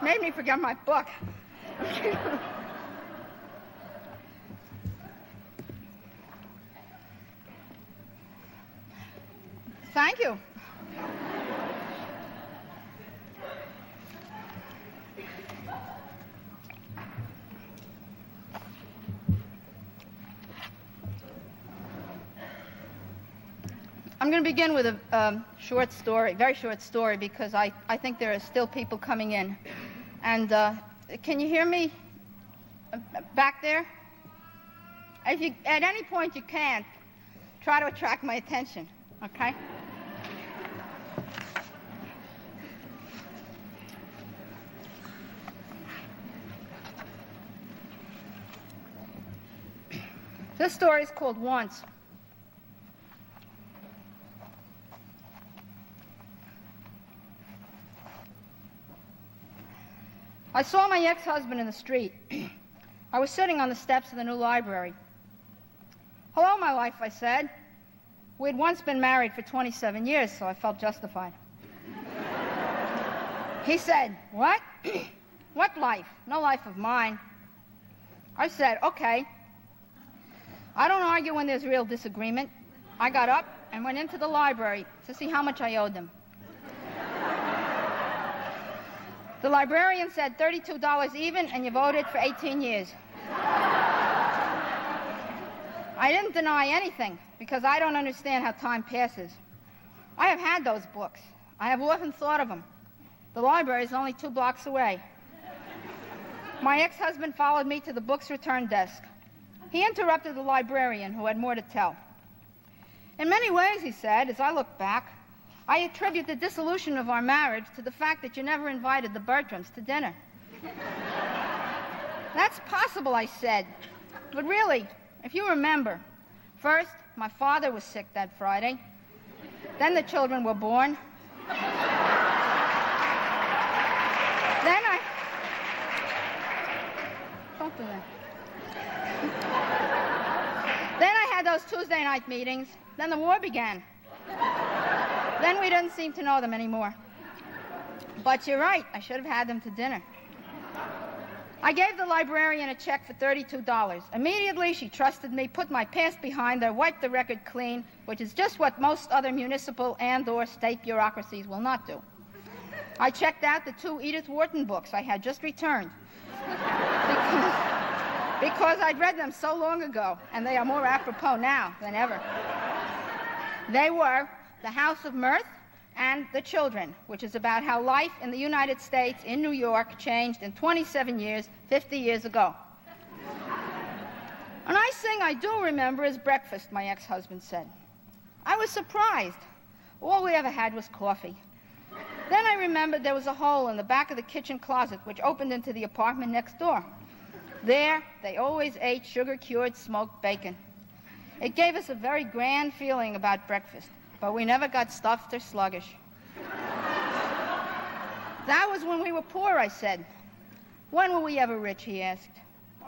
made me forget my book. Thank you. I'm going to begin with a short story, very short story, because I think there are still people coming in. And can you hear me back there? If you, at any point you can't, try to attract my attention, okay? This story is called Once. I saw my ex-husband in the street. I was sitting on the steps of the new library. "Hello, my wife," I said. We'd once been married for 27 years, so I felt justified. He said, "What?" "What life? No life of mine." I said, "Okay." I don't argue when there's real disagreement. I got up and went into the library to see how much I owed them. The librarian said $32 even, and you've owed it for 18 years. I didn't deny anything, because I don't understand how time passes. I have had those books. I have often thought of them. The library is only 2 blocks away. My ex-husband followed me to the books return desk. He interrupted the librarian, who had more to tell. "In many ways," he said, as I look back, "I attribute the dissolution of our marriage to the fact that you never invited the Bertrams to dinner." "That's possible," I said. "But really, if you remember, first, my father was sick that Friday. Then the children were born. Don't do that. Then I had those Tuesday night meetings. Then the war began. Then we didn't seem to know them anymore. But you're right, I should have had them to dinner." I gave the librarian a check for $32. Immediately, she trusted me, put my past behind her, wiped the record clean, which is just what most other municipal and/or state bureaucracies will not do. I checked out the 2 Edith Wharton books I had just returned, because I'd read them so long ago, and they are more apropos now than ever. They were The House of Mirth and The Children, which is about how life in the United States in New York changed in 27 years, 50 years ago. "A nice thing I do remember is breakfast," my ex-husband said. I was surprised. All we ever had was coffee. Then I remembered there was a hole in the back of the kitchen closet which opened into the apartment next door. There, they always ate sugar-cured smoked bacon. It gave us a very grand feeling about breakfast, but we never got stuffed or sluggish. "That was when we were poor," I said. "When were we ever rich?" he asked.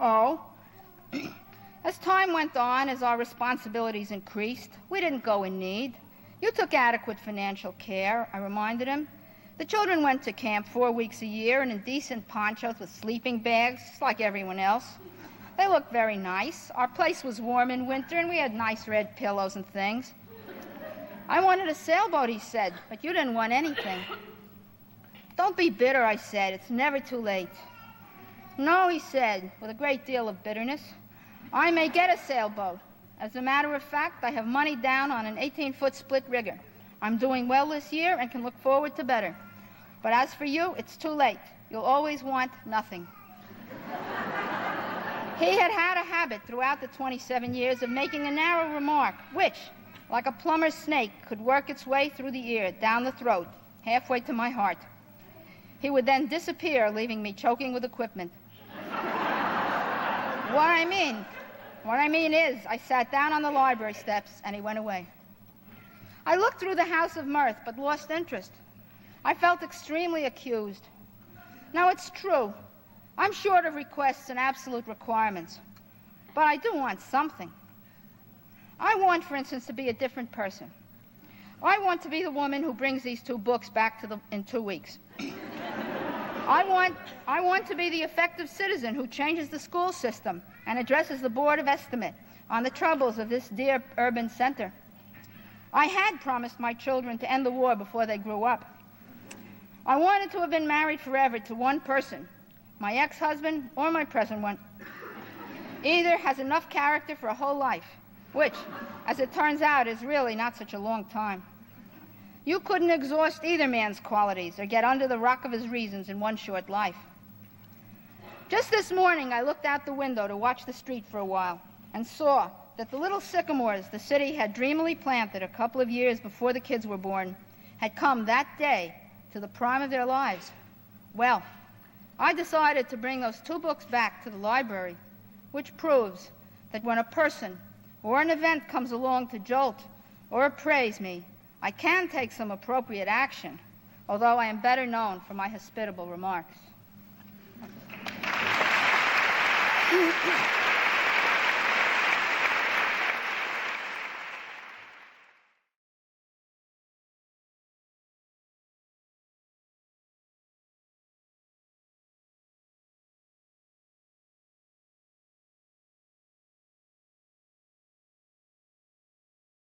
"Oh." "As time went on, as our responsibilities increased, we didn't go in need. You took adequate financial care," I reminded him. "The children went to camp 4 weeks a year and in decent ponchos with sleeping bags, just like everyone else. They looked very nice. Our place was warm in winter, and we had nice red pillows and things." "I wanted a sailboat," he said, "but you didn't want anything." "Don't be bitter," I said. "It's never too late." "No," he said, with a great deal of bitterness. "I may get a sailboat. As a matter of fact, I have money down on an 18-foot split rigger. I'm doing well this year and can look forward to better. But as for you, it's too late. You'll always want nothing." He had had a habit throughout the 27 years of making a narrow remark, which, like a plumber's snake, could work its way through the ear, down the throat, halfway to my heart. He would then disappear, leaving me choking with equipment. What I mean is, I sat down on the library steps, and he went away. I looked through the House of Mirth, but lost interest. I felt extremely accused. Now, it's true. I'm short of requests and absolute requirements. But I do want something. I want, for instance, to be a different person. I want to be the woman who brings these 2 books back in 2 weeks. I want to be the effective citizen who changes the school system and addresses the Board of Estimate on the troubles of this dear urban center. I had promised my children to end the war before they grew up. I wanted to have been married forever to one person, my ex-husband or my present one. Either has enough character for a whole life, which, as it turns out, is really not such a long time. You couldn't exhaust either man's qualities or get under the rock of his reasons in one short life. Just this morning, I looked out the window to watch the street for a while and saw that the little sycamores the city had dreamily planted a couple of years before the kids were born had come that day to the prime of their lives. Well, I decided to bring those 2 books back to the library, which proves that when a person or an event comes along to jolt or appraise me, I can take some appropriate action, although I am better known for my hospitable remarks.